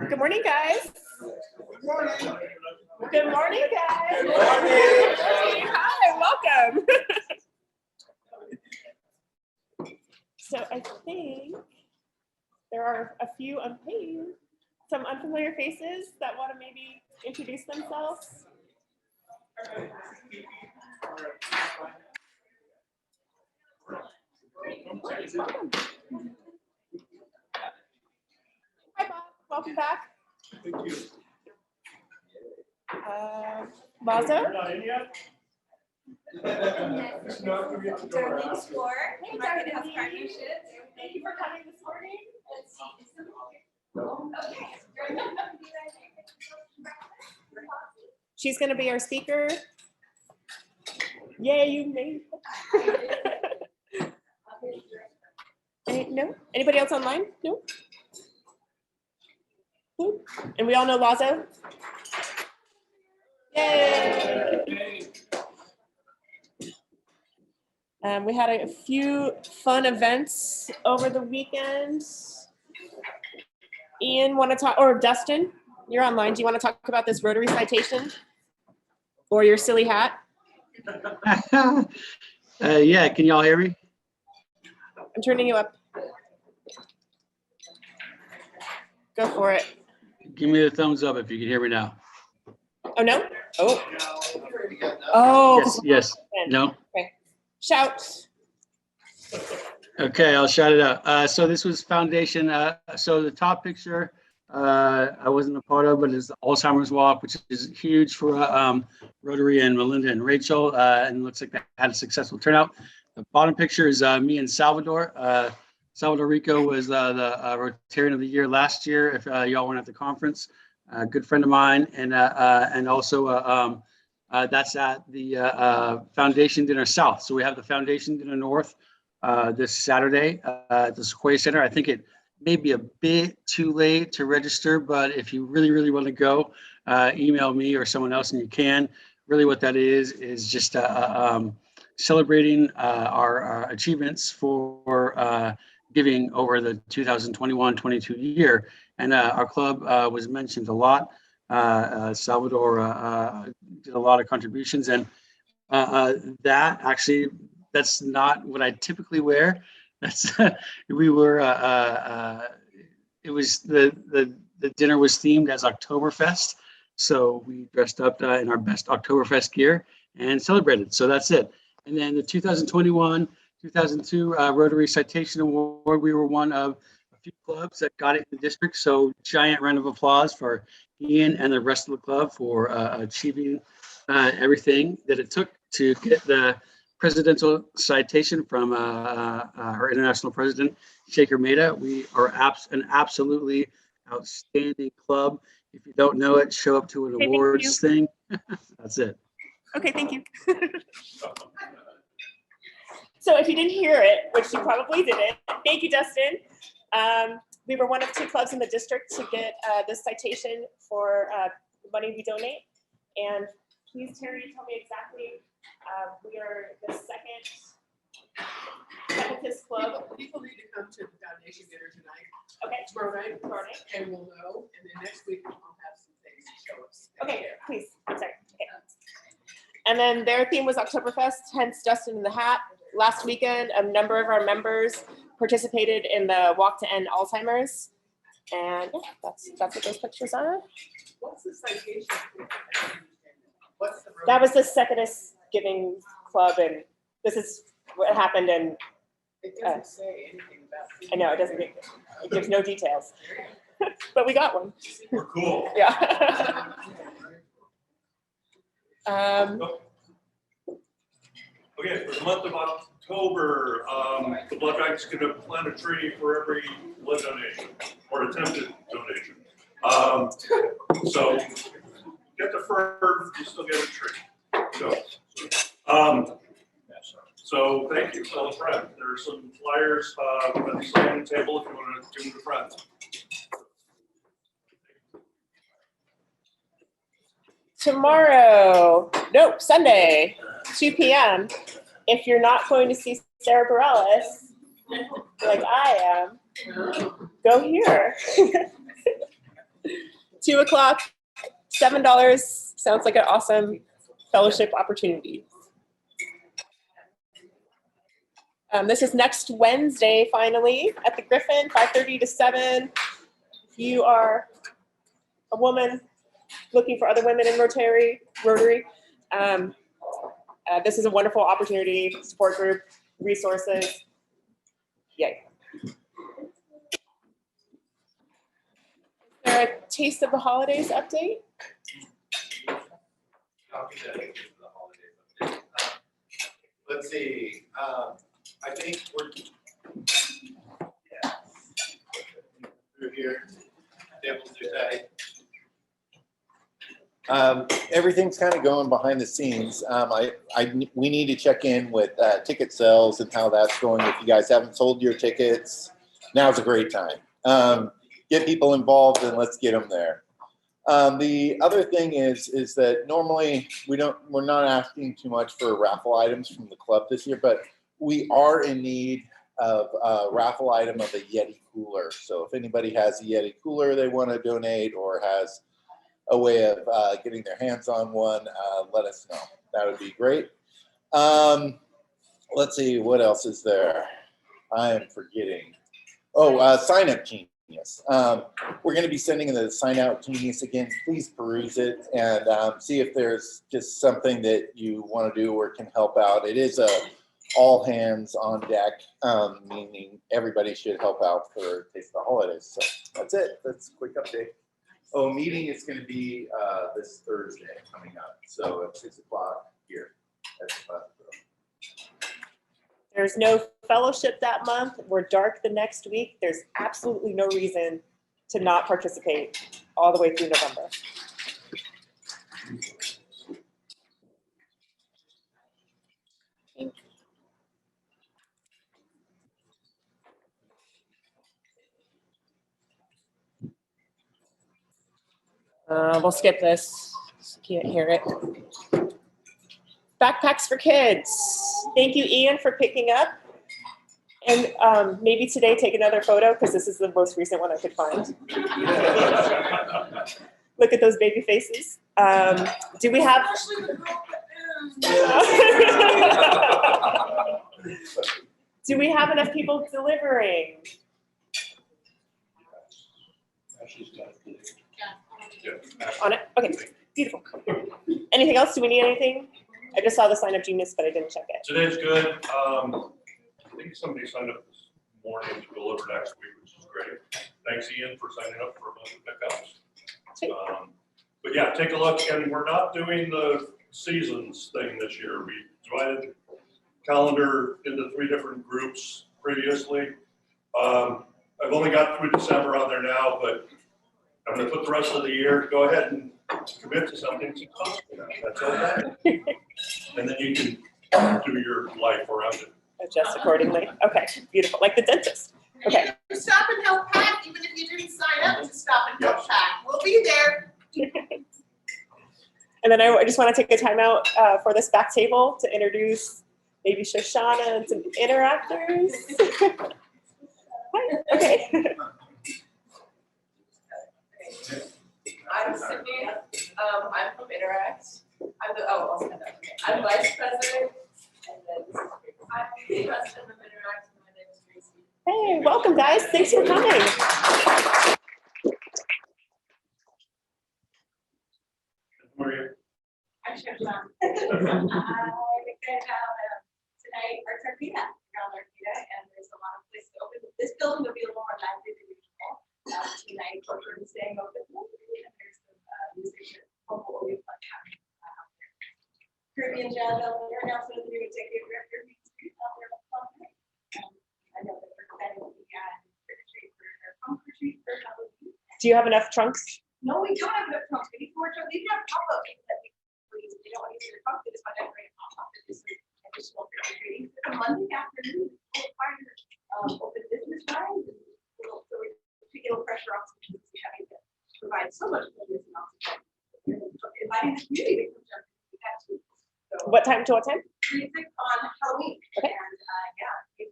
Good morning, guys. Good morning. Good morning, guys. Good morning. Hi, welcome. So I think there are a few some unfamiliar faces that want to maybe introduce themselves. Hi, Bob. Welcome back. Thank you. Mazo? Darlene Spoor, Arcata House Partnership. Thank you for coming this morning. She's going to be our speaker. Yay, you made it. No? Anybody else online? No? Nope. And we all know Lazo? Yay! We had a few fun events over the weekend. Ian, want to talk, or Dustin, you're online. Do you want to talk about this Rotary Citation or your silly hat? Yeah, can y'all hear me? I'm turning you up. Go for it. Give me the thumbs up if you can hear me now. Oh, no? Oh. Oh. Yes. No? Okay. Shout. Okay, I'll shout it out. So this was Foundation. So the top picture, I wasn't a part of, but it's the Alzheimer's Walk, which is huge for Rotary and Melinda and Rachel, and looks like they had a successful turnout. The bottom picture is me and Salvador. Salvador Rico was the Rotarian of the Year last year, if y'all weren't at the conference. A good friend of mine, and also that's at the Foundation Dinner South. So we have the Foundation Dinner North this Saturday at the Sequoia Center. I think it may be a bit too late to register, but if you really want to go, email me or someone else and you can. Really what that is just celebrating our achievements for giving over the 2021-22 year. And our club was mentioned a lot. Salvador did a lot of contributions, and that's not what I typically wear. That's we were. It was the dinner was themed as Oktoberfest, so we dressed up in our best Oktoberfest gear and celebrated. So that's it. And then the 2021-2002 Rotary Citation Award, we were one of a few clubs that got it in the district. So giant round of applause for Ian and the rest of the club for achieving everything that it took to get the presidential citation from our international president, Shaker Mehta. We are an absolutely outstanding club. If you don't know it, show up to an awards thing. That's it. Okay, thank you. So if you didn't hear it, which you probably didn't, thank you, Dustin. We were one of two clubs in the district to get this citation for the money we donate. And please, Terry, tell me exactly. We are the second club. People need to come to the foundation dinner tonight. Okay. Tomorrow night, and we'll know. And then next week I'll have some things to show us. Okay, please. I'm sorry. Okay. And then their theme was Oktoberfest, hence Dustin in the hat. Last weekend, a number of our members participated in the Walk to End Alzheimer's. And yeah, that's what those pictures are. What's the citation? That was the Secondist Giving Club, and this is what happened. And it doesn't say anything about it. I know it doesn't. It gives no details, but we got one. We're cool. Yeah. Okay, for the month of October, the Blood Bank's going to plant a tree for every blood donation or attempted donation. So get the fur, you still get a tree. So thank you. Tell a friend. There are some flyers at the signing table if you want to give them to friends. Tomorrow, no, Sunday, 2 p.m. if you're not going to see Sarah Bareilles, like I am, go here. 2 o'clock, $7. Sounds like an awesome fellowship opportunity. This is next Wednesday, finally, at the Griffin, 5:30 to 7. If you are a woman looking for other women in Rotary, this is a wonderful opportunity, support group, resources. Yay. Is there a Taste of the Holidays update? Let's see, I think we're through here. Tables are tight. Everything's kind of going behind the scenes. We need to check in with ticket sales and how that's going. If you guys haven't sold your tickets, now's a great time. Get people involved and let's get them there. The other thing is that normally we're not asking too much for raffle items from the club this year, but we are in need of a raffle item of a Yeti cooler. So if anybody has a Yeti cooler they want to donate or has a way of getting their hands on one, let us know. That would be great. Let's see, what else is there? I am forgetting. Oh, Sign Up Genius. We're going to be sending the Sign Up Genius again. Please peruse it and see if there's just something that you want to do or can help out. It is a all hands on deck, meaning everybody should help out for Taste of the Holidays. So that's it. That's a quick update. Oh, meeting is going to be this Thursday coming up. So at 6 o'clock here at the class. There's no fellowship that month. We're dark the next week. There's absolutely no reason to not participate all the way through November. We'll skip this. Can't hear it. Backpacks for kids. Thank you, Ian, for picking up. And maybe today take another photo because this is the most recent one I could find. Look at those baby faces. Do we have? Do we have enough people delivering? On it? Okay, beautiful. Anything else? Do we need anything? I just saw the Sign Up Genius, but I didn't check it. Today's good. I think somebody signed up this morning to deliver next week, which is great. Thanks, Ian, for signing up for a bunch of pickups. But yeah, take a look. And we're not doing the seasons thing this year. We divided calendar into 3 different groups previously. I've only got through December on there now, but I'm going to put the rest of the year. Go ahead and commit to something to cost you. That's okay. And then you can do your life around it. Adjust accordingly. Okay, beautiful. Like the dentist. Okay. You stop and help pack, even if you didn't sign up to stop and help pack. We'll be there. And then I just want to take a time out for this back table to introduce maybe Shoshana and some interactors. Hi. Okay. I'm Sydney. I'm from Interact. I'll send that. Okay. I'm vice president, and then this is I'm the president of Interact, and my name is Tracy. Hey, welcome, guys. Thanks for coming. How are you? I'm Shoshana. I'm excited to have tonight Arcata around Arcata, and there's a lot of places open. This building will be a little more lively than usual. Tonight, we're staying open, and there's some music that hopefully will be fun happening out there. Caribbean Jazz out there, announcement of the new executive director of Main Street out there on Sunday. I know that we're excited to be trick-or-treat for our trunk or treat for Halloween. Do you have enough trunks? No, we don't have enough trunks. We need more trunks. We need to have pop-up that we use. They don't want to use their trunks. They just want to decorate a pop-up. It's just additional trick-or-treating. A Monday afternoon, open business times. So we take a little pressure off some things we having to provide so much business and also inviting the community to come jump in. So, What time to what time? 3 to 6 on Halloween. Okay. And, yeah, and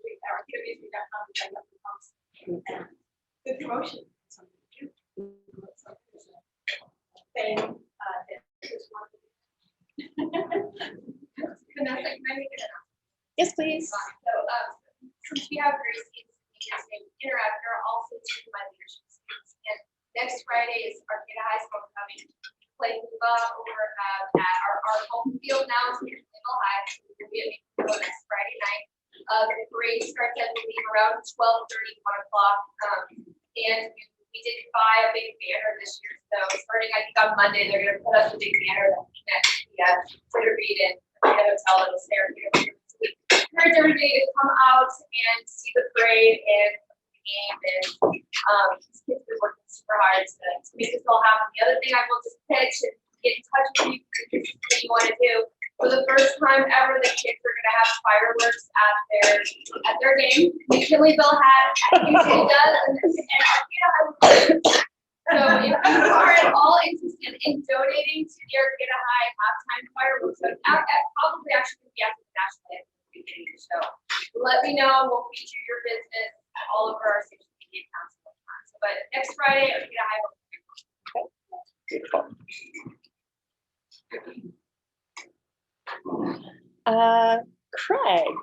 good promotion. Something to do. Fame, this is one. Vanessa, can I make it? Yes, please. So, since we have Gracie and Interact, there are also two of my leadership students. And next Friday is Arcata High School coming to play football over at our home field now. It's here in Middle High. So we'll be at Middle next Friday night. The parade starts, I believe, around 12:30, 1 o'clock. And we did buy a big banner this year. So starting, I think, on Monday, they're going to put up a big banner that connects the Twitter feed and the hotel that was there. Encourage everybody to come out and see the parade and the game, and these kids have been working super hard to make this all happen. The other thing I will just pitch and get in touch with you if this is what you want to do. For the first time ever, the kids are going to have fireworks at their game. McKinleyville usually does, and Arcata has. So if you are at all interested in donating to the Arcata High halftime fireworks, so probably actually be after the national anthem. So let me know, we'll feature your business all over our social media accounts. But next Friday, Arcata High. Craig.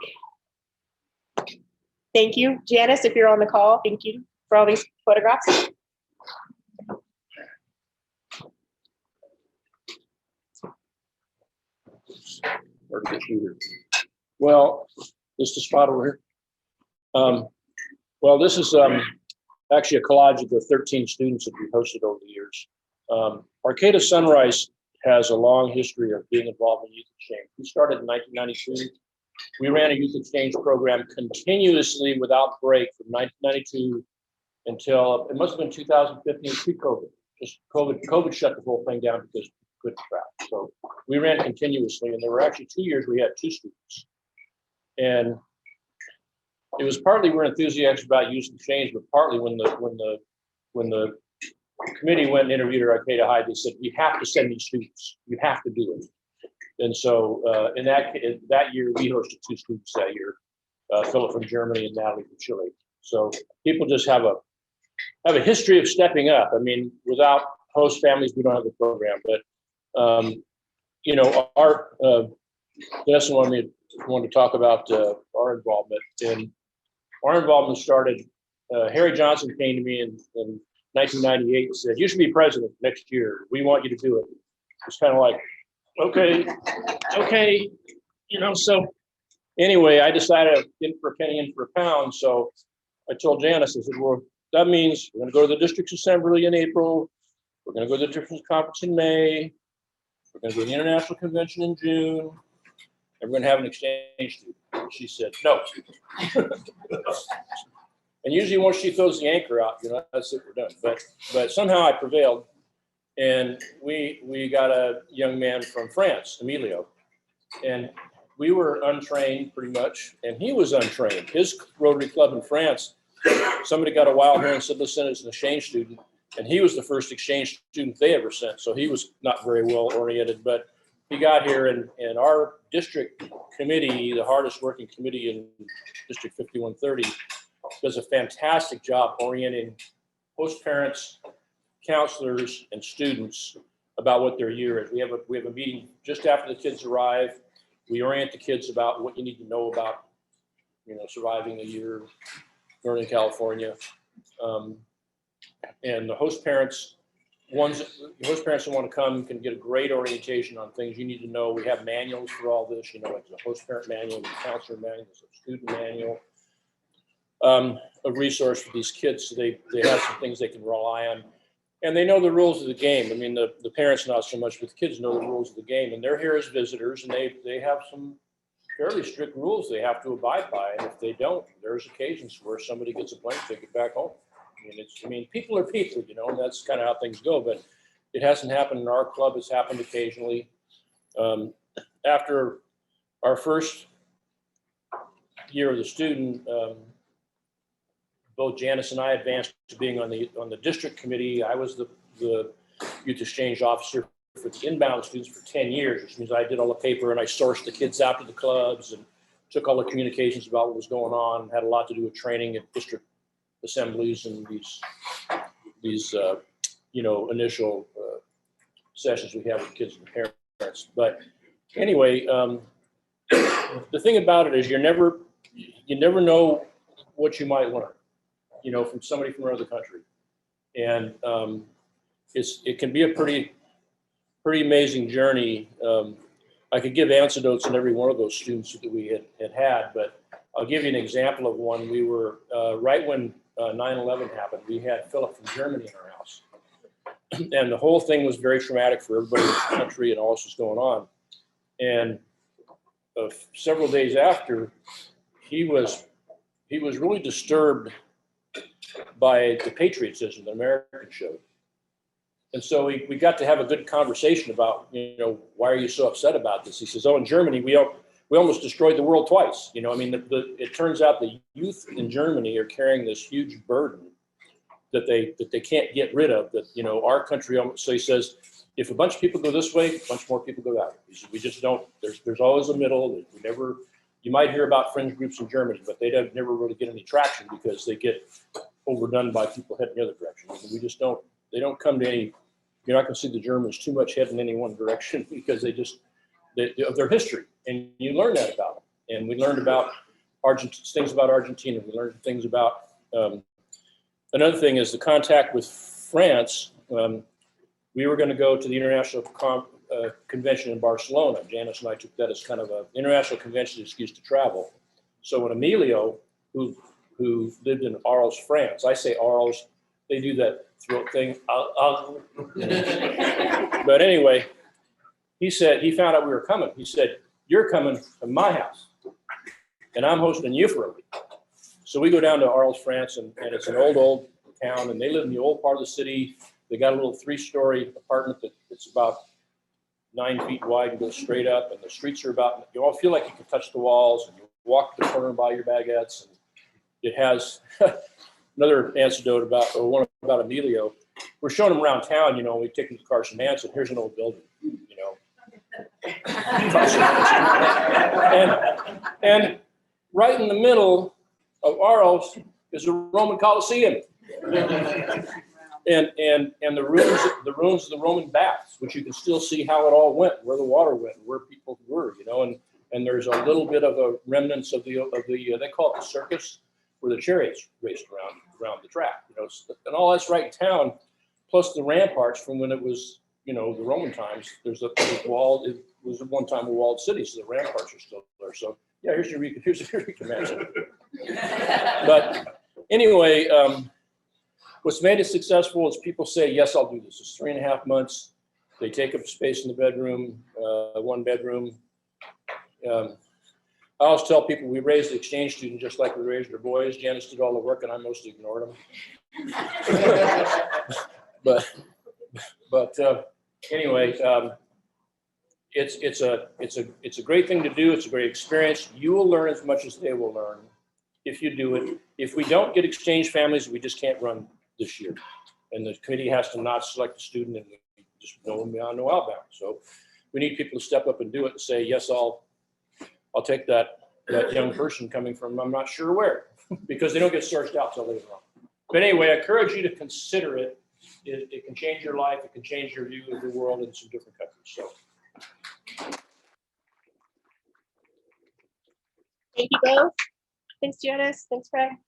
Thank you. Janice, if you're on the call, thank you for all these photographs. Or the computer. Well, this is the spot over here. Well, this is actually a collage of the 13 students that we hosted over the years. Arcata Sunrise has a long history of being involved in youth exchange. We started in 1992. We ran a youth exchange program continuously without break from 1992 until, it must have been 2015, pre-COVID. Just COVID shut the whole thing down because we couldn't travel. So we ran continuously, and there were actually 2 years we had 2 students. And it was partly we're enthusiastic about youth exchange, but partly when the committee went and interviewed at Arcata High, they said, you have to send these students. You have to do it. And so in that year, we hosted 2 students that year, Philip from Germany and Natalie from Chile. So people just have a history of stepping up. I mean, without host families, we don't have the program. But you know, our Vanessa wanted to talk about our involvement. And our involvement started. Harry Johnson came to me in 1998 and said, "You should be president next year. We want you to do it." It's kind of like, okay, you know. So anyway, I decided in for a penny, in for a pound. So I told Janice, I said, "Well, that means we're going to go to the district's assembly in April. We're going to go to the district's conference in May. We're going to go to the international convention in June. And we're going to have an exchange student." She said, "No." And usually once she throws the anchor out, you know, that's it, we're done. But somehow I prevailed. And we got a young man from France, Emilio. And we were untrained pretty much, and he was untrained. His Rotary Club in France, somebody got a wild hair and said, "Let's send us an exchange student." And he was the first exchange student they ever sent. So he was not very well oriented, but he got here, and our district committee, the hardest working committee in District 5130, does a fantastic job orienting host parents, counselors, and students about what their year is. We have a meeting just after the kids arrive. We orient the kids about what you need to know about, you know, surviving a year in Northern California. And the host parents, who want to come can get a great orientation on things you need to know. We have manuals for all this, you know, like the host parent manual, the counselor manual, the student manual, a resource for these kids, so they have some things they can rely on. And they know the rules of the game. I mean, the parents not so much, but the kids know the rules of the game. And they're here as visitors, and they have some fairly strict rules they have to abide by. And if they don't, there's occasions where somebody gets a plane ticket back home. I mean, people are people, you know, and that's kind of how things go. But it hasn't happened in our club. It's happened occasionally. After our first year of the student, both Janice and I advanced to being on the district committee. I was the youth exchange officer for the inbound students for 10 years, which means I did all the paper and I sourced the kids out to the clubs and took all the communications about what was going on, had a lot to do with training at district assemblies and these initial sessions we have with kids and parents. But anyway, the thing about it is you never know what you might learn, from somebody from another country. And it can be a pretty amazing journey. I could give anecdotes on every one of those students that we had, but I'll give you an example of one. We were, right when 9/11 happened, we had Philip from Germany in our house. And the whole thing was very traumatic for everybody in the country and all this was going on. And several days after, he was really disturbed by the patriotism that Americans showed. And so we got to have a good conversation about, why are you so upset about this? He says, oh, in Germany, we almost destroyed the world twice. It turns out the youth in Germany are carrying this huge burden that they can't get rid of, that, our country, so he says, if a bunch of people go this way, a bunch more people go that way. He says, we just don't, there's always a middle. You might hear about fringe groups in Germany, but they never really get any traction because they get overdone by people heading the other direction. They don't come to any, you're not going to see the Germans too much heading in any one direction because of their history. And you learn that about them. And we learned about things about Argentina. We learned things about, another thing is the contact with France. We were going to go to the International Convention in Barcelona. Janice and I took that as kind of an international convention excuse to travel. So when Emilio, who lived in Arles, France, I say Arles, they do that throat thing. But anyway, he found out we were coming. He said, you're coming to my house and I'm hosting you for a week. So we go down to Arles, France, and it's an old town, and they live in the old part of the city. They got a little 3-story apartment that's about 9 feet wide and goes straight up, and the streets are you all feel like you can touch the walls, and you walk the corner and buy your baguettes. And it has another anecdote about Emilio. We're showing him around town, we take him to Carson Manson. Here's an old building, and right in the middle of Arles is the Roman Colosseum. And the ruins of the Roman baths, which you can still see how it all went, where the water went, where people were, and there's a little bit of a remnants of the they call it the circus, where the chariots raced around the track, and all that's right in town, plus the ramparts from when it was, the Roman times. There's a wall. It was at one time a walled city, so the ramparts are still there. So yeah, here's a Eureka Mansion. But anyway, what's made it successful is people say, yes, I'll do this. It's 3.5 months. They take up space in the bedroom, 1 bedroom. I always tell people we raised the exchange student just like we raised our boys. Janice did all the work and I mostly ignored them. but anyway, it's a great thing to do. It's a great experience. You will learn as much as they will learn if you do it. If we don't get exchange families, we just can't run this year. And the committee has to not select a student, and we just no inbound, no outbound. So we need people to step up and do it and say, yes, I'll take that young person coming from I'm not sure where, because they don't get searched out till later on. But anyway, I encourage you to consider it. It can change your life. It can change your view of the world in some different countries. So. Thank you both. Thanks, Janice. Thanks, Fred.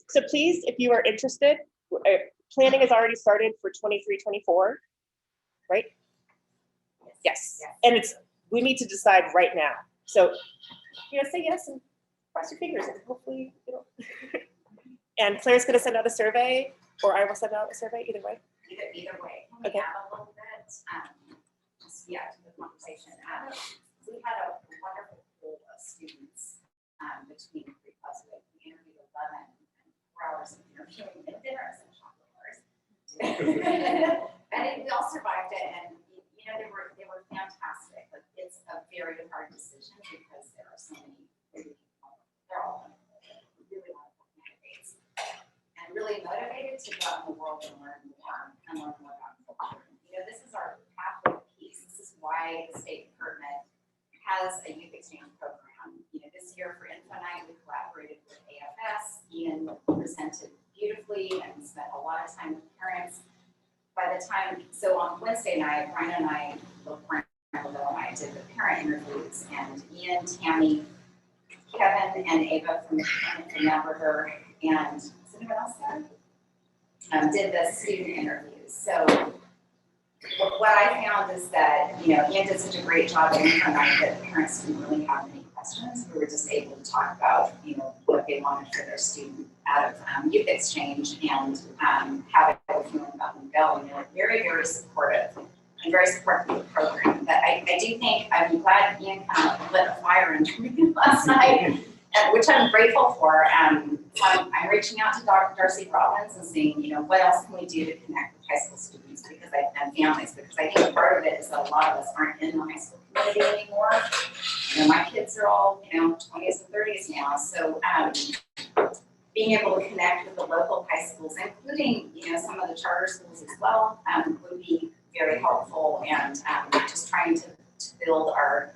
So please, if you are interested, planning has already started for 23-24, right? Yes. And we need to decide right now. So, say yes and cross your fingers and hopefully, And Claire's going to send out a survey, or I will send out a survey, either way. Either way. Can we Okay. add a little bit, to the conversation? We had a wonderful pool of students between 3 plus. We interviewed 11 and 4 hours of interviewing and dinners and chocolate bars. And we all survived it, and they were fantastic. But it's a very hard decision because there are so many. They're all really wonderful candidates and really motivated to go out in the world and learn more about culture. This is our pathway piece. This is why the state department has a youth exchange program. This the time, so on Wednesday night, Brian and I, Brian and I did the parent interviews, and Ian, Tammy, Kevin, and Ava from the parent Hamburger, and is anyone else there? Did the student interviews. So what I found is that, you know, Ian did such a great job in the night that the parents didn't really have any questions. We were just able to talk about, you know, what they wanted for their student out of youth exchange and how they were feeling about them going. They were very, very supportive and very supportive of the program. But I do think, I'm glad Ian kind of lit a fire into me last night, which I'm grateful for. So I'm reaching out to Darcy Robbins and saying, you know, what else can we do to connect with high school students and families? Because I think part of it is that a lot of us aren't in the high school community anymore. You know, my kids are all, you know, 20s and 30s now. So being able to connect with the local high schools, including, you know, some of the charter schools as well, would be very helpful, and just trying to build our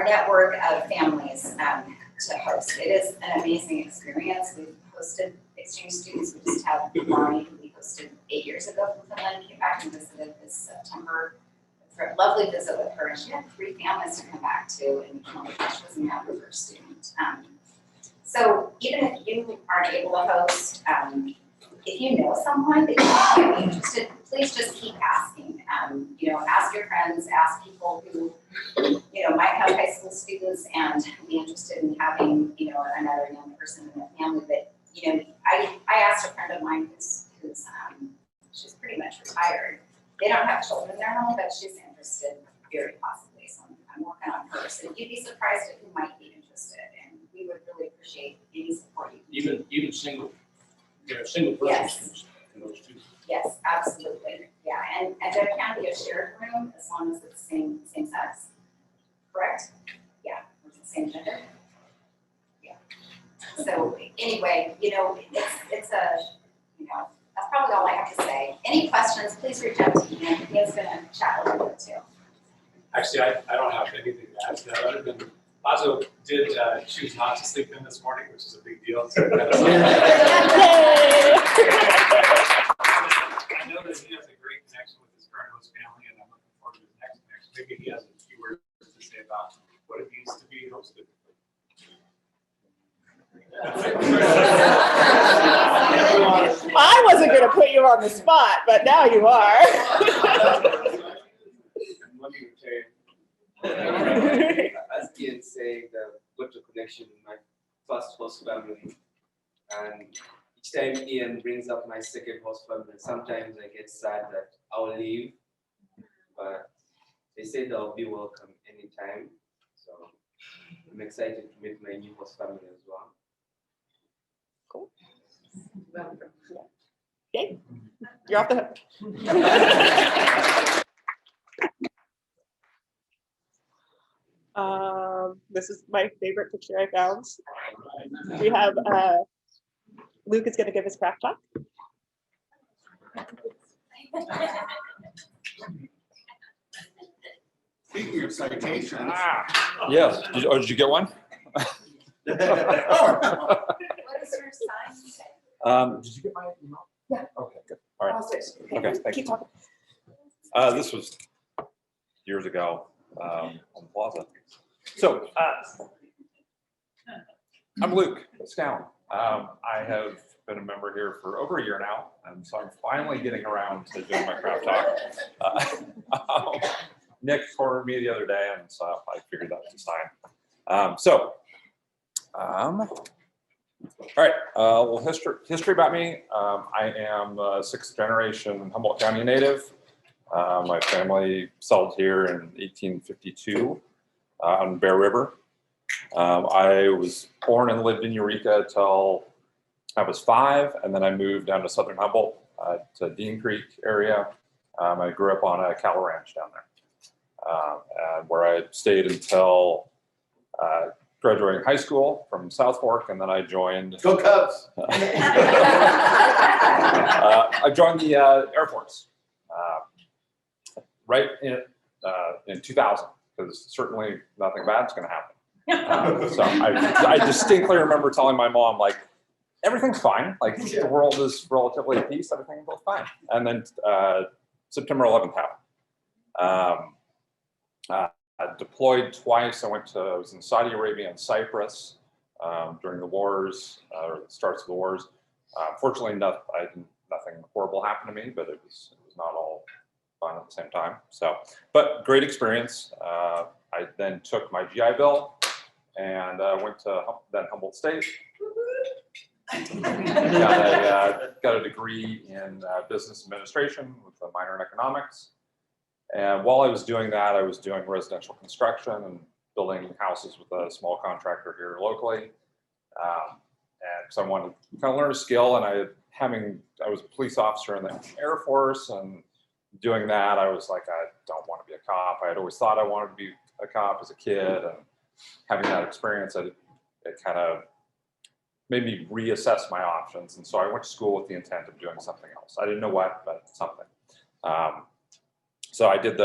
network of families to host. It is an amazing experience. We've hosted exchange students. We just had Lonnie, who we hosted 8 years ago from Finland, came back and visited this September for a lovely visit with her. And she had 3 families to come back to, and she wasn't out her first student. So even if you aren't able to host, if you know someone that you might be interested, please just keep asking. You know, ask your friends, ask people who, you know, might have high school students and be interested in having, you know, another young person in the family. But, you know, I asked a friend of mine who's she's pretty much retired. They don't have children in their home, but she's interested very possibly. So I'm working on her. So you'd be surprised at who might be interested, and we would really appreciate any support you can Even single, you know, single person Yes. students in those two. Yes, absolutely. Yeah, and there can be a shared room as long as it's same sex. Correct? Yeah, it's the same gender. Yeah. So anyway, you know, it's a, you know, that's probably all I have to say. Any questions, please reach out to Ian. Ian's gonna chat a little bit too. Actually, I don't have anything to add to that, other than Lazo did choose not to sleep in this morning, which is a big deal. So kind of I know that he has a great connection with his current host family, and I'm looking forward to his next connection. Maybe he has a few words to say about what it means to be hosted. I wasn't gonna put you on the spot, but now you are. As Ian saying, got a connection with my first host family, and each time Ian brings up my second host family, sometimes I get sad that I'll leave, but they say they'll be welcome anytime. So I'm excited to meet my new host family as well. Cool. Okay, you're off the hook. This is my favorite picture I found. We have Luke is going to give his craft talk. Speaking of citations. Yes. Did you get one? What is your sign? Did you get my email? Yeah. Okay, good. All right. Okay, thank Keep you. talking. This was years ago on the plaza. So I'm Luke Scown. I have been a member here for over a year now, and so I'm finally getting around to doing my craft talk. Nick cornered me the other day, and so I figured that was time. All right, a little history about me. I am a 6th generation Humboldt County native. My family settled here in 1852 on Bear River. I was born and lived in Eureka till I was 5, and then I moved down to Southern Humboldt to Dean Creek area. I grew up on a cattle ranch down there, and where I stayed until graduating high school from South Fork, and then I joined. Go Cubs! I joined the Air Force right in 2000, because certainly nothing bad's going to happen. So I distinctly remember telling my mom, like, everything's fine. Like, the world is relatively at peace. Everything will be fine. And then September 11th happened. I deployed twice. I was in Saudi Arabia and Cyprus during the wars, or the starts of the wars. Fortunately, nothing horrible happened to me, but it was not all fun at the same time. So, but great experience. I then took my GI Bill and went to then Humboldt State. Got a degree in business administration with a minor in economics. And while I was doing that, I was doing residential construction and building houses with a small contractor here locally. And so I wanted to kind of learn a skill, and I was a police officer in the Air Force, and doing that, I was like, I don't want to be a cop. I had always thought I wanted to be a cop as a kid, and having that experience, it kind of made me reassess my options. And so I went to school with the intent of doing something else. I didn't know what, but something. So I did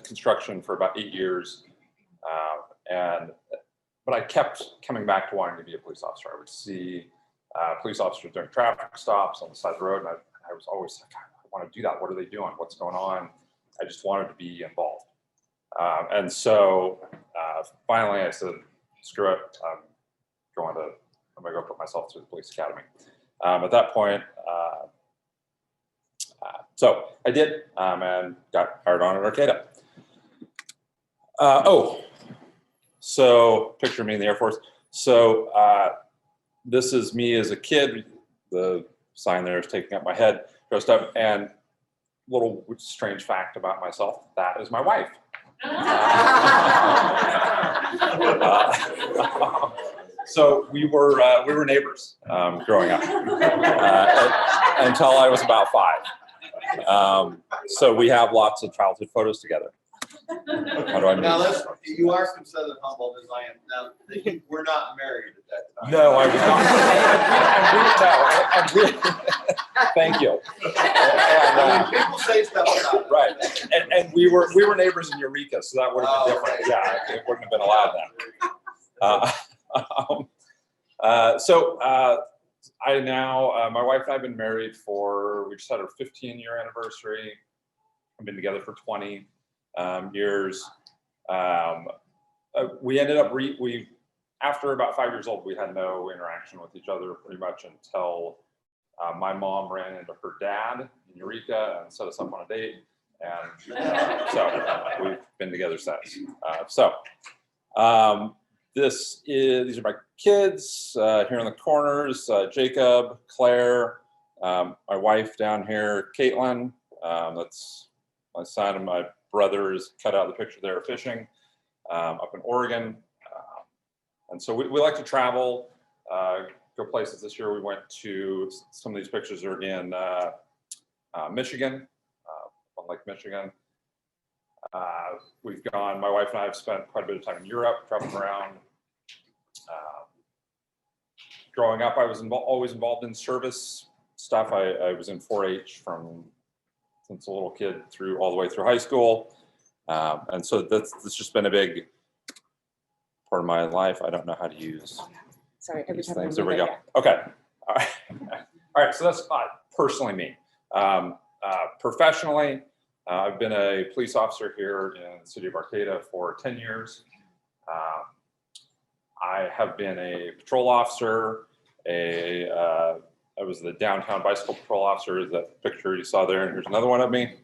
construction for about 8 years, but I kept coming back to wanting to be a police officer. I would see police officers doing traffic stops on the side of the road, and I was always like, I want to do that. What are they doing? What's going on? I just wanted to be involved. And so finally I said, screw it, I'm going to go put myself through the police academy. At that point, so I did, and got hired on at Arcata. So picture me in the Air Force. So this is me as a kid. The sign there is taking up my head, dressed up, and little strange fact about myself, that is my wife. So we were neighbors growing up until I was about 5. So we have lots of childhood photos together. How do I Now, move? you are from Southern Humboldt as I am. Now, you were not married at that time. No, I was not. Thank you. I mean, people say stuff about it. Right, and we were neighbors in Eureka, so that would have been different. Yeah, it wouldn't have been allowed then. So I now, my wife and I have been married we just had our 15-year anniversary. We've been together for 20 years. We ended up, after about 5 years old, we had no interaction with each other pretty much until my mom ran into her dad in Eureka and set us up on a date. And so we've been together since. These are my kids here in the corners, Jacob, Claire, my wife down here, Caitlin. That's my son, and my brother is cut out of the picture there fishing up in Oregon. And so we like to travel, go places. This year we went to, some of these pictures are in Michigan, on Lake Michigan. We've gone, my wife and I have spent quite a bit of time in Europe, traveling around. Growing up, I was always involved in service stuff. I was in 4-H since a little kid all the way through high school. And so that's just been a big part of my life. I don't know how to use Sorry, every these time things. I There we move go. it, Okay. All right. All right. So that's personally me. Professionally, I've been a police officer here in the city of Arcata for 10 years. I have been a patrol officer. I was the downtown bicycle patrol officer. That picture you saw there, and here's another one of me.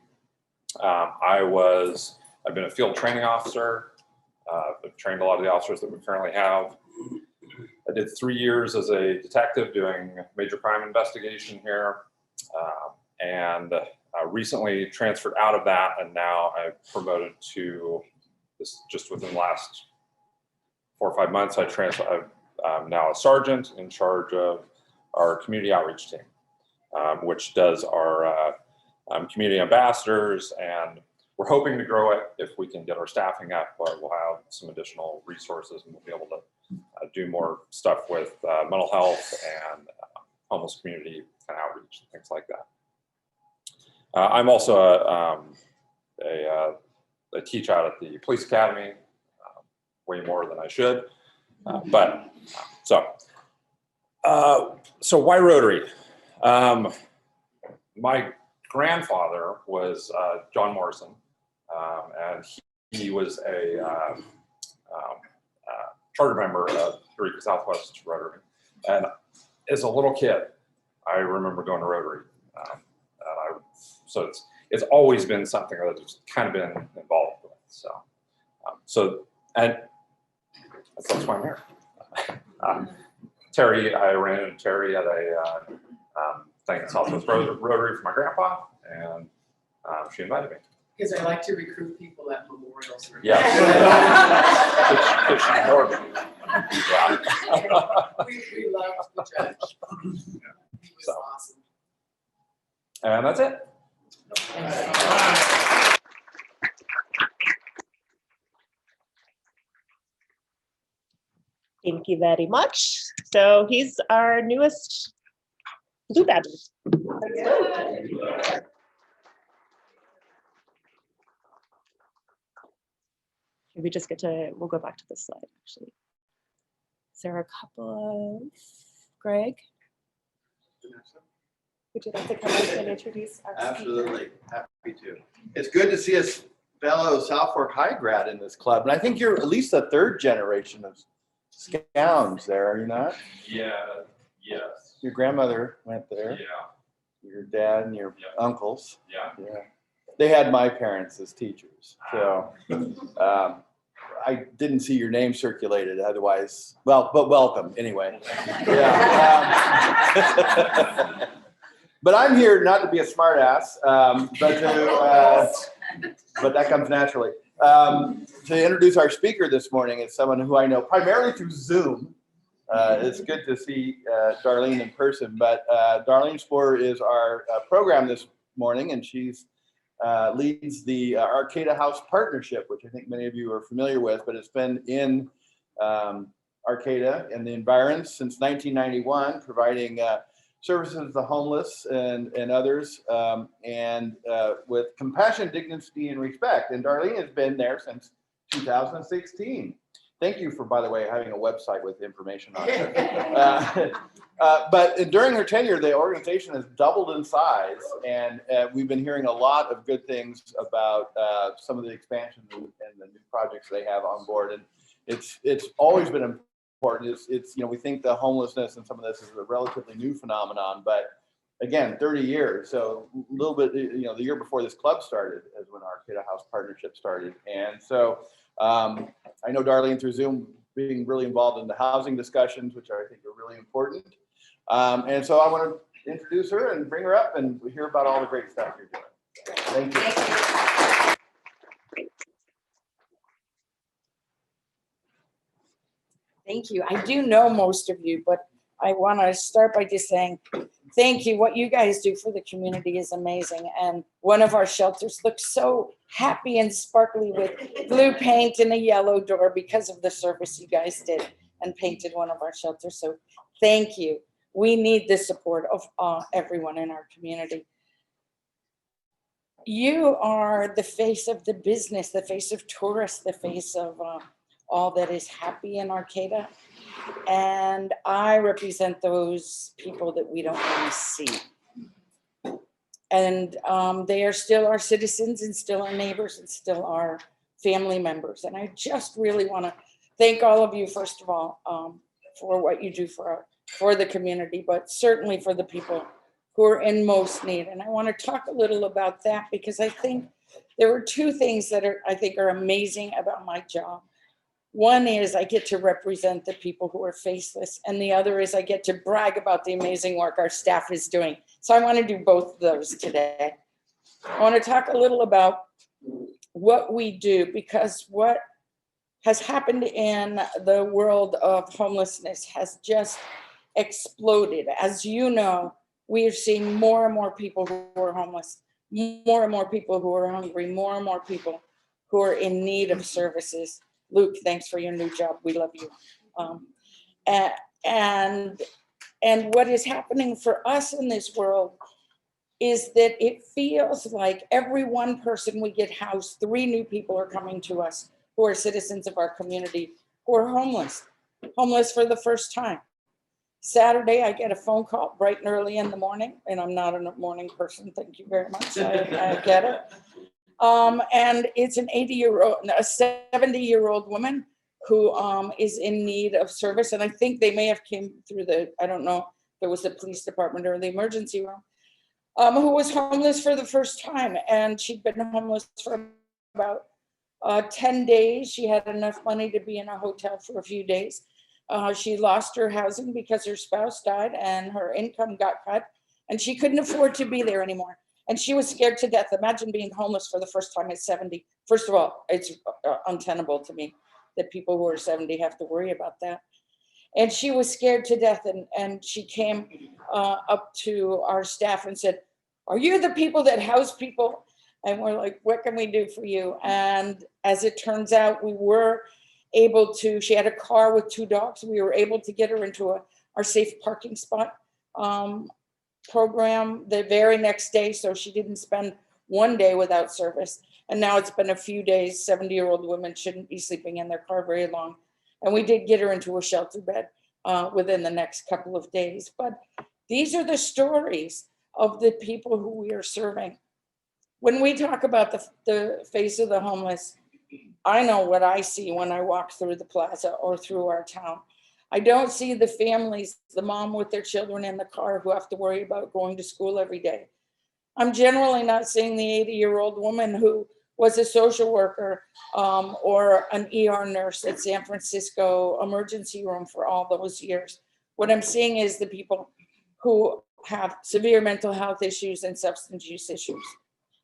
I've been a field training officer. I've trained a lot of the officers that we currently have. I did 3 years as a detective doing major crime investigation here, and recently transferred out of that, and now I've promoted to this just within the last 4 or 5 months. I'm now a sergeant in charge of our community outreach team, which does our community ambassadors, and we're hoping to grow it. If we can get our staffing up, we'll have some additional resources, and we'll be able to do more stuff with mental health and homeless community kind of outreach and things like that. I'm also I teach out at the police academy, way more than I should, so why Rotary? My grandfather was John Morrison, and he was a charter member of Eureka Southwest Rotary. And as a little kid, I remember going to Rotary. So it's always been something that I've just kind of been involved with. So, and that's why I'm here. Terry, I ran into Terry at a thing at Southwest Rotary for my grandpa, and she invited me. Because I like to recruit people at memorials. Yeah. We loved the judge. He was awesome. And that's it. Thank you very much. So he's our newest Blue Badger. We just get to, we'll go back to this slide actually. Is there a couple of, Greg? Would you like to come up and introduce our speaker? Absolutely, happy to. It's good to see a fellow South Fork High grad in this club, and I think you're at least the third generation of Scowns there, are you not? Yeah, yes. Your grandmother went there. Yeah. Your dad and your uncles. Yeah. Yeah. They had my parents as teachers, so I didn't see your name circulated otherwise. Well, but welcome anyway. Yeah. But I'm here not to be a smart ass, but that comes naturally. To introduce our speaker this morning is someone who I know primarily through Zoom. It's good to see Darlene in person, but Darlene Spoor is our program this morning, and she's leads the Arcata House Partnership, which I think many of you are familiar with, but it's been in Arcata and the environs since 1991, providing services to the homeless and others, and with compassion, dignity, and respect. And Darlene has been there since 2016. Thank you for, by the way, having a website with information on it. But during her tenure, the organization has doubled in size, and we've been hearing a lot of good things about some of the expansion and the new projects they have on board. And it's always been important. It's we think the homelessness and some of this is a relatively new phenomenon, but again, 30 years. So a little bit, the year before this club started is when Arcata House Partnership started. And so I know Darlene through Zoom being really involved in the housing discussions, which I think are really important. And so I want to introduce her and bring her up and hear about all the great stuff you're doing. Thank you. Thank you. I do know most of you, but I want to start by just saying thank you. What you guys do for the community is amazing. And one of our shelters looks so happy and sparkly with blue paint and a yellow door because of the service you guys did and painted one of our shelters. So thank you. We need the support of everyone in our community. You are the face of the business, the face of tourists, the face of all that is happy in Arcata. And I represent those people that we don't want to see. And they are still our citizens and still our neighbors and still our family members. And I just really want to thank all of you, first of all, for what you do for the community, but certainly for the people who are in most need. And I want to talk a little about that because I think there are two things that I think are amazing about my job. One is I get to represent the people who are faceless, and the other is I get to brag about the amazing work our staff is doing. So I want to do both of those today. I want to talk a little about what we do, because what has happened in the world of homelessness has just exploded. As you know, we are seeing more and more people who are homeless, more and more people who are hungry, more and more people who are in need of services. Luke, thanks for your new job. We love you. And what is happening for us in this world is that it feels like every one person we get housed, 3 new people are coming to us who are citizens of our community who are homeless for the first time. Saturday, I get a phone call bright and early in the morning, and I'm not a morning person. Thank you very much. I get it. And it's an 80-year-old, a 70-year-old woman who is in need of service. And I think they may have came through I don't know if it was the police department or the emergency room, who was homeless for the first time. And she'd been homeless for about 10 days. She had enough money to be in a hotel for a few days. She lost her housing because her spouse died and her income got cut, and she couldn't afford to be there anymore. And she was scared to death. Imagine being homeless for the first time at 70. First of all, it's untenable to me that people who are 70 have to worry about that. And she was scared to death. And she came up to our staff and said, "Are you the people that house people?" And we're like, "What can we do for you?" And as it turns out, we were able to, she had a car with 2 dogs. We were able to get her into our safe parking spot program the very next day. So she didn't spend one day without service. And now it's been a few days. 70-year-old women shouldn't be sleeping in their car very long. And we did get her into a shelter bed within the next couple of days. But these are the stories of the people who we are serving. When we talk about the face of the homeless, I know what I see when I walk through the plaza or through our town. I don't see the families, the mom with their children in the car who have to worry about going to school every day. I'm generally not seeing the 80-year-old woman who was a social worker or an ER nurse at San Francisco emergency room for all those years. What I'm seeing is the people who have severe mental health issues and substance use issues.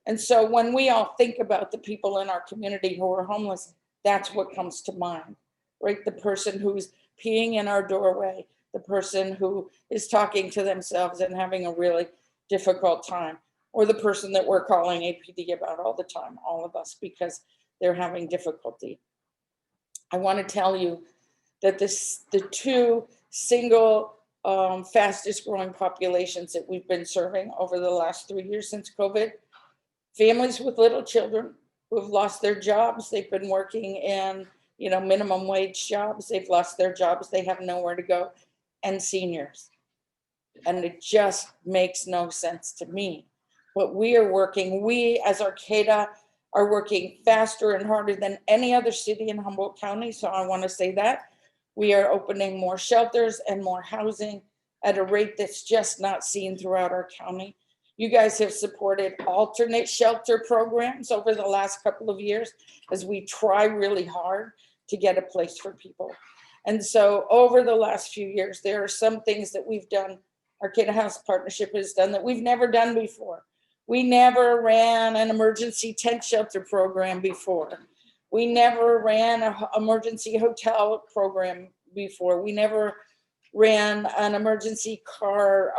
And so when we all think about the people in our community who are homeless, that's what comes to mind, right? The person who's peeing in our doorway, the person who is talking to themselves and having a really difficult time, or the person that we're calling APD about all the time, all of us, because they're having difficulty. I want to tell you that the 2 single fastest growing populations that we've been serving over the last 3 years since COVID, families with little children who have lost their jobs. They've been working in, minimum wage jobs. They've lost their jobs. They have nowhere to go. And seniors. And it just makes no sense to me. But we as Arcata are working faster and harder than any other city in Humboldt County. So I want to say that. We are opening more shelters and more housing at a rate that's just not seen throughout our county. You guys have supported alternate shelter programs over the last couple of years as we try really hard to get a place for people. And so over the last few years, there are some things that we've done, Arcata House Partnership has done that we've never done before. We never ran an emergency tent shelter program before. We never ran an emergency hotel program before. We never ran an emergency car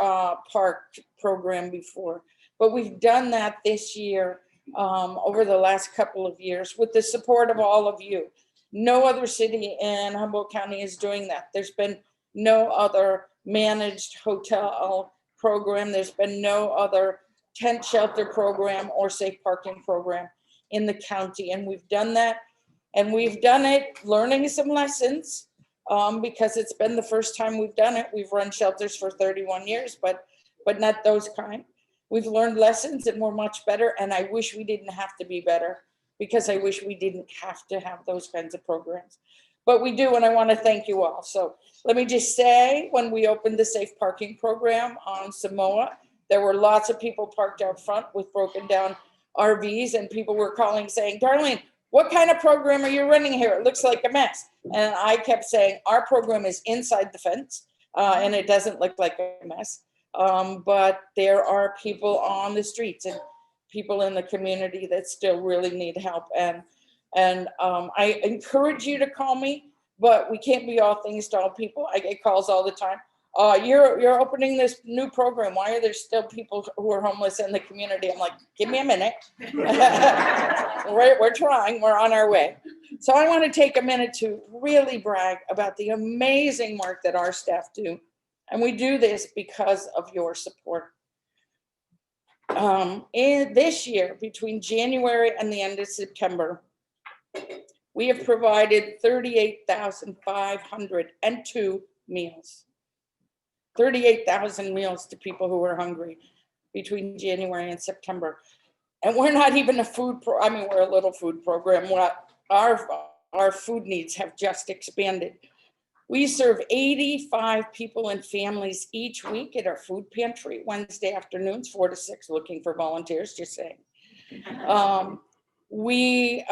park program before, but we've done that this year over the last couple of years with the support of all of you. No other city in Humboldt County is doing that. There's been no other managed hotel program. There's been no other tent shelter program or safe parking program in the county. And we've done that, and we've done it learning some lessons. Because it's been the first time we've done it. We've run shelters for 31 years, but not those kind. We've learned lessons and we're much better. And I wish we didn't have to be better, because I wish we didn't have to have those kinds of programs. But we do, and I want to thank you all. So let me just say, when we opened the safe parking program on Samoa, there were lots of people parked out front with broken down RVs, and people were calling saying, "Darlene, what kind of program are you running here? It looks like a mess." And I kept saying, our program is inside the fence and it doesn't look like a mess. But there are people on the streets and people in the community that still really need help. And I encourage you to call me, but we can't be all things to all people. I get calls all the time. You're opening this new program. Why are there still people who are homeless in the community? I'm like, give me a minute. We're trying, we're on our way. So I want to take a minute to really brag about the amazing work that our staff do. And we do this because of your support. In this year, between January and the end of September, we have provided 38,502 meals. 38,000 meals to people who are hungry between January and September. And we're not even a food I mean, we're a little food program. What our food needs have just expanded. We serve 85 people and families each week at our food pantry, Wednesday afternoons, 4 to 6, looking for volunteers, just saying. We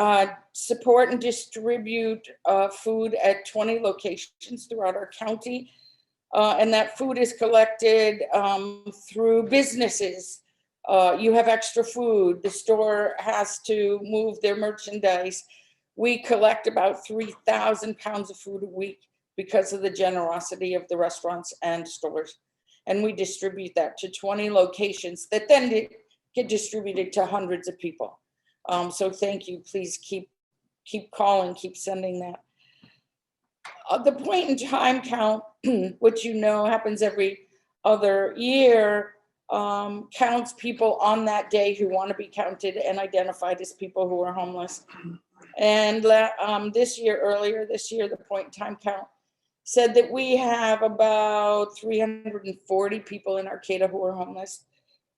support and distribute food at 20 locations throughout our county. And that food is collected through businesses. You have extra food, the store has to move their merchandise. We collect about 3,000 pounds of food a week because of the generosity of the restaurants and stores. And we distribute that to 20 locations that then get distributed to hundreds of people. So thank you, please keep calling, keep sending that. The point in time count, which you know happens every other year, counts people on that day who want to be counted and identified as people who are homeless. And earlier this year, the point in time count said that we have about 340 people in Arcata who are homeless.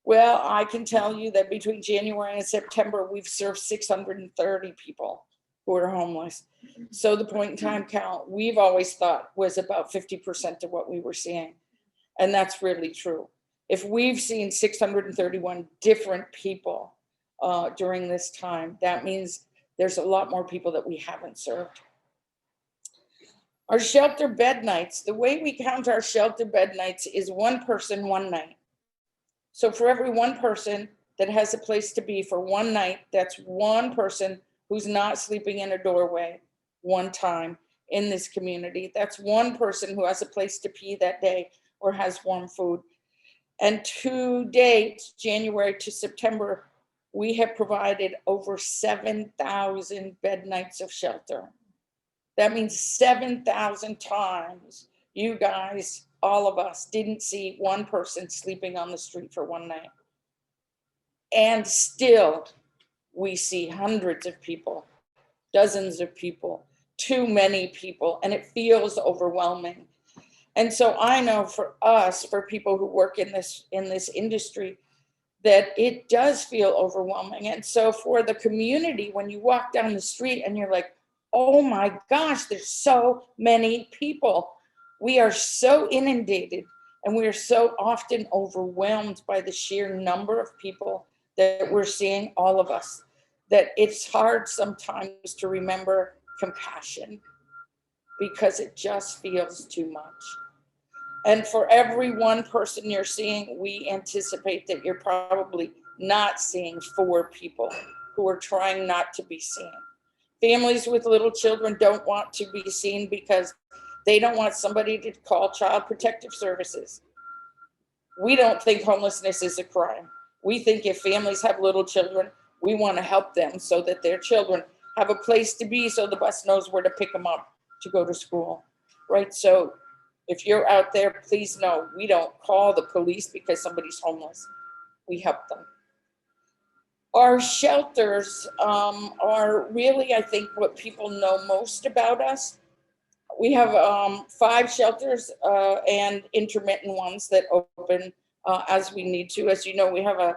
Well, I can tell you that between January and September, we've served 630 people who are homeless. So the point in time count, we've always thought was about 50% of what we were seeing. And that's really true. If we've seen 631 different people during this time, that means there's a lot more people that we haven't served. Our shelter bed nights, the way we count our shelter bed nights is one person, one night. So for every one person that has a place to be for one night, that's one person who's not sleeping in a doorway one time in this community. That's one person who has a place to pee that day or has warm food. And to date, January to September, we have provided over 7,000 bed nights of shelter. That means 7,000 times you guys, all of us, didn't see one person sleeping on the street for one night. And still, we see hundreds of people, dozens of people, too many people, and it feels overwhelming. And so I know for us, for people who work in this industry, that it does feel overwhelming. And so for the community, when you walk down the street and you're like, oh my gosh, there's so many people. We are so inundated and we are so often overwhelmed by the sheer number of people that we're seeing, all of us, that it's hard sometimes to remember compassion because it just feels too much. And for every one person you're seeing, we anticipate that you're probably not seeing 4 people who are trying not to be seen. Families with little children don't want to be seen because they don't want somebody to call Child Protective Services. We don't think homelessness is a crime. We think if families have little children, we want to help them so that their children have a place to be so the bus knows where to pick them up to go to school, right? So if you're out there, please know we don't call the police because somebody's homeless. We help them. Our shelters are really, I think, what people know most about us. We have 5 shelters and intermittent ones that open as we need to. As you know, we have a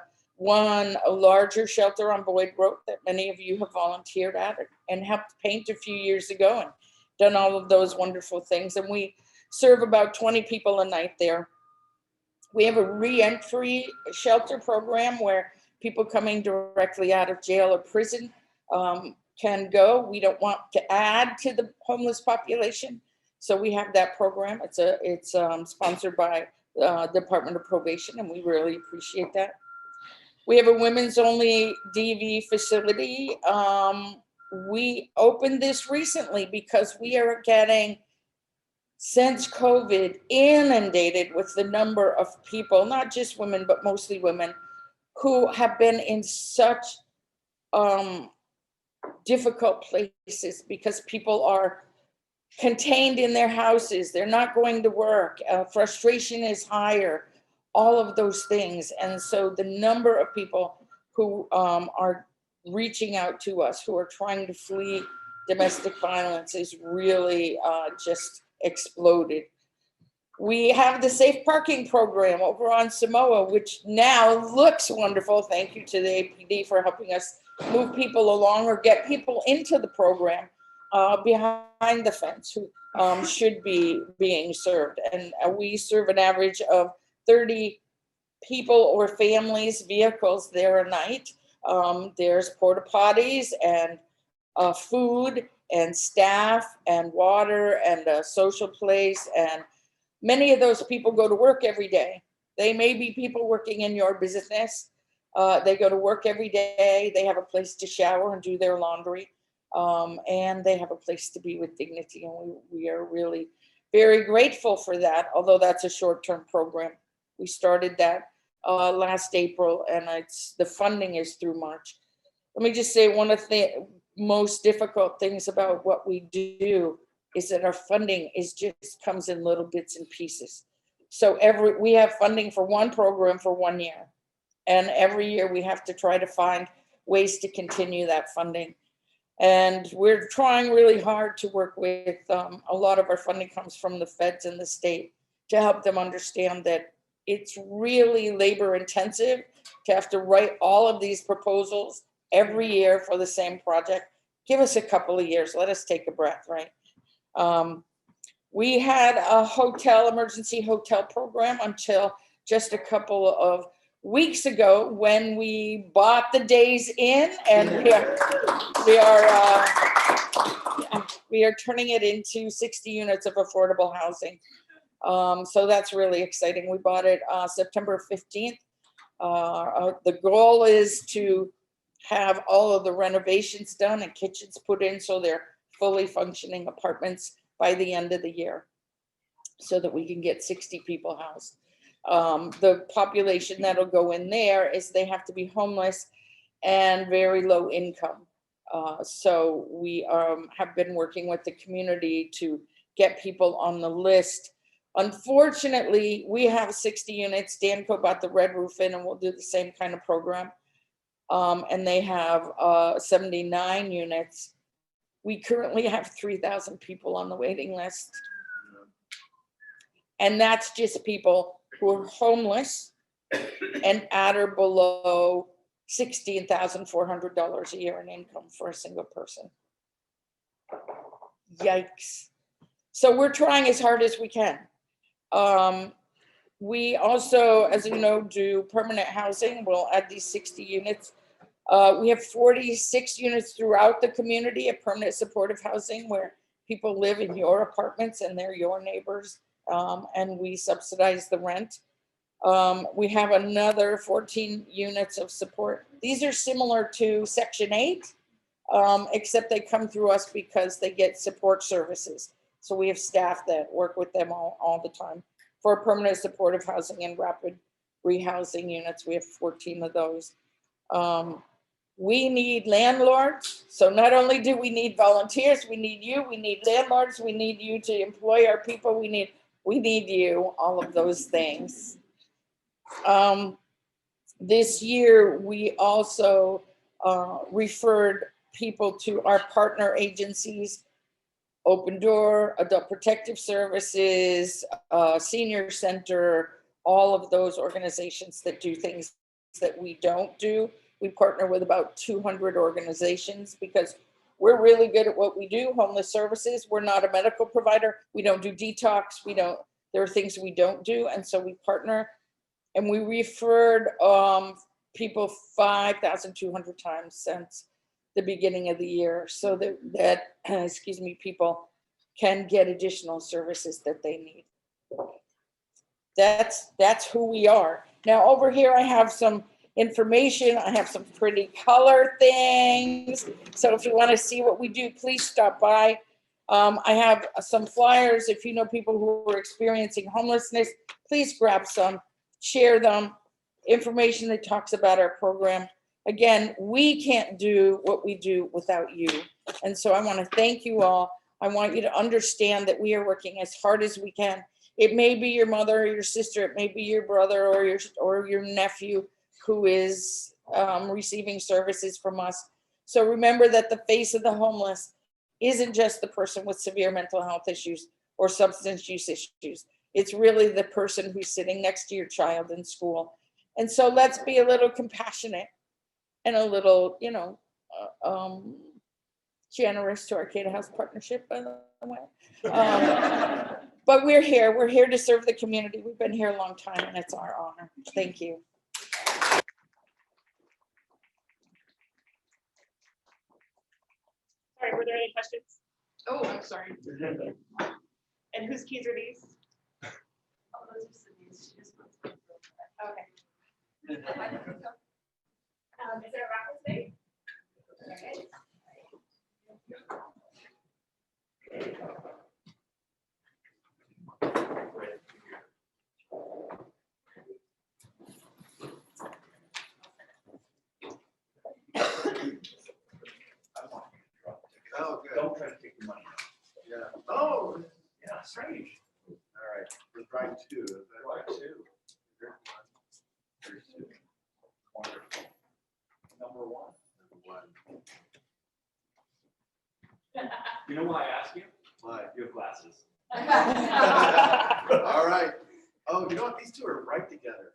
larger shelter on Boyd Road that many of you have volunteered at and helped paint a few years ago and done all of those wonderful things. And we serve about 20 people a night there. We have a re-entry shelter program where people coming directly out of jail or prison can go. We don't want to add to the homeless population, so we have that program. It's sponsored by the Department of Probation, and we really appreciate that. We have a women's only DV facility. We opened this recently because we are getting, since COVID, inundated with the number of people, not just women, but mostly women, who have been in such difficult places because people are contained in their houses. They're not going to work. Frustration is higher, all of those things. And so the number of people who are reaching out to us, who are trying to flee domestic violence, is really just exploded. We have the safe parking program over on Samoa, which now looks wonderful. Thank you to the APD for helping us move people along or get people into the program behind the fence who should be being served. And we serve an average of 30 people or families, vehicles there a night. There's porta potties and food and staff and water and a social place, and many of those people go to work every day. They may be people working in your business. They go to work every day. They have a place to shower and do their laundry. And they have a place to be with dignity. And we are really very grateful for that, although that's a short-term program. We started that last April, and the funding is through March. Let me just say one of the most difficult things about what we do is that our funding comes in little bits and pieces. So we have funding for one program for 1 year. And every year we have to try to find ways to continue that funding. And we're trying really hard to work with, a lot of our funding comes from the feds and the state to help them understand that it's really labor intensive to have to write all of these proposals every year for the same project. Give us a couple of years, let us take a breath, right? We had a emergency hotel program until just a couple of weeks ago when we bought the days in, and we are turning it into 60 units of affordable housing. So that's really exciting. We bought it September 15th. The goal is to have all of the renovations done and kitchens put in so they're fully functioning apartments by the end of the year, so that we can get 60 people housed. The population that'll go in there is they have to be homeless and very low income. So we have been working with the community to get people on the list. Unfortunately, we have 60 units. Danco bought the red roof in, and we'll do the same kind of program. And they have 79 units. We currently have 3,000 people on the waiting list. And that's just people who are homeless and at or below $16,400 a year in income for a single person. Yikes. So we're trying as hard as we can. We also, as you know, do permanent housing. We'll add these 60 units. We have 46 units throughout the community of permanent supportive housing where people live in your apartments and they're your neighbors, and we subsidize the rent. We have another 14 units of support. These are similar to Section 8, except they come through us because they get support services. So we have staff that work with them all the time. For permanent supportive housing and rapid rehousing units, we have 14 of those. We need landlords. So not only do we need volunteers, we need you, we need landlords, we need you to employ our people, we need you, all of those things. This year, we also referred people to our partner agencies, Open Door, Adult Protective Services, Senior Center, all of those organizations that do things that we don't do. We partner with about 200 organizations because we're really good at what we do, homeless services. We're not a medical provider. We don't do detox. There are things we don't do. And so we partner, and we referred people 5,200 times since the beginning of the year, so that excuse me, people can get additional services that they need. That's who we are. Now over here, I have some information. I have some pretty color things. So if you want to see what we do, please stop by. I have some flyers. If you know people who are experiencing homelessness, please grab some, share them. Information that talks about our program. Again, we can't do what we do without you. And so I want to thank you all. I want you to understand that we are working as hard as we can. It may be your mother or your sister, it may be your brother or your nephew who is receiving services from us. So remember that the face of the homeless isn't just the person with severe mental health issues or substance use issues. It's really the person who's sitting next to your child in school. And so let's be a little compassionate and a little, generous to Arcata House Partnership, by the way. But we're here to serve the community. We've been here a long time and it's our honor. Thank you. Sorry, were there any questions? Oh, I'm sorry. And whose keys are these? Oh, those are Sydney's. She just wants to- Okay. Is there a raffle today? Okay. Oh, good. Don't try to take the money. Yeah. Oh, Yeah, strange. all right. We're trying two. Is that right? Two. There's one. There's two. Number one. One. You know why I asked you? Why? You have glasses. All right. Oh, you know what? These two are right together.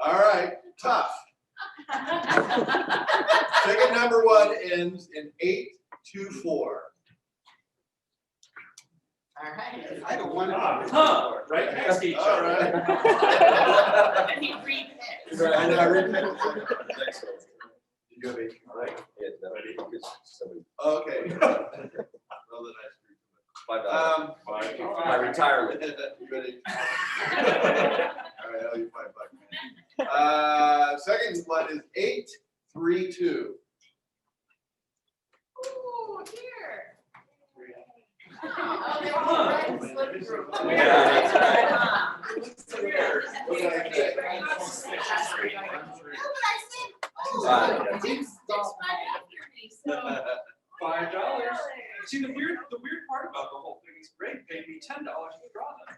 All right. Tough. Ticket number one ends in 824. All right. I don't want Huh, right next to each All other. right. And he repicked. And I repicked next one. Did you have 8? All right. Okay. Well, then I screwed you. My retirement. Ready? All right, I'll use $5. Second one is 832. Ooh, here. Oh, they're all right and slip through. Yeah. Weird. What did I say? No, but I said, Right. Dick's right after me, so. $5. See, the weird part about the whole thing is Greg paid me $10 to draw them.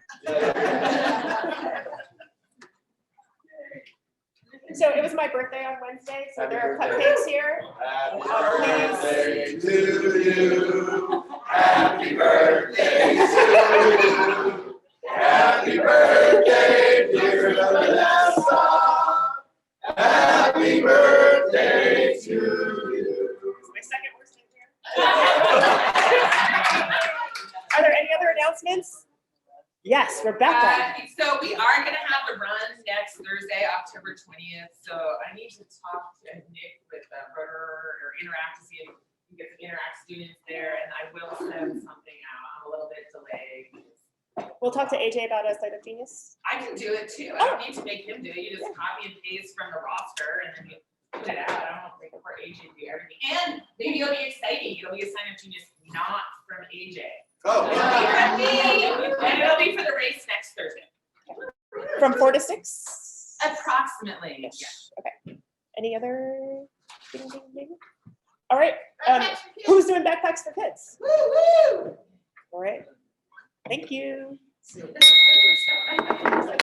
So it was my birthday on Wednesday, so there are cupcakes here. Happy birthday to you. Happy birthday to you. Happy birthday, dear Vanessa. Happy birthday to you. It's my second worst day here. Are there any other announcements? Yes, Rebecca. So we are gonna have a run next Thursday, October 20th. So I need to talk to Nick with Rotary or Interact to see if we can get some Interact students there, and I will send something out. I'm a little bit delayed. We'll talk to AJ about a site of genius. I can do it too. I don't need to make him do it. You just copy and paste from the roster and then you put it out. I don't know if for AJ to do everything. And maybe it'll be exciting. It'll be a sign of genius not from AJ. Oh. And it'll be for the race next Thursday. From 4 to 6? Approximately, yes. Okay. Any other? All right. Who's doing backpacks for kids? Woo, woo. All right. Thank you.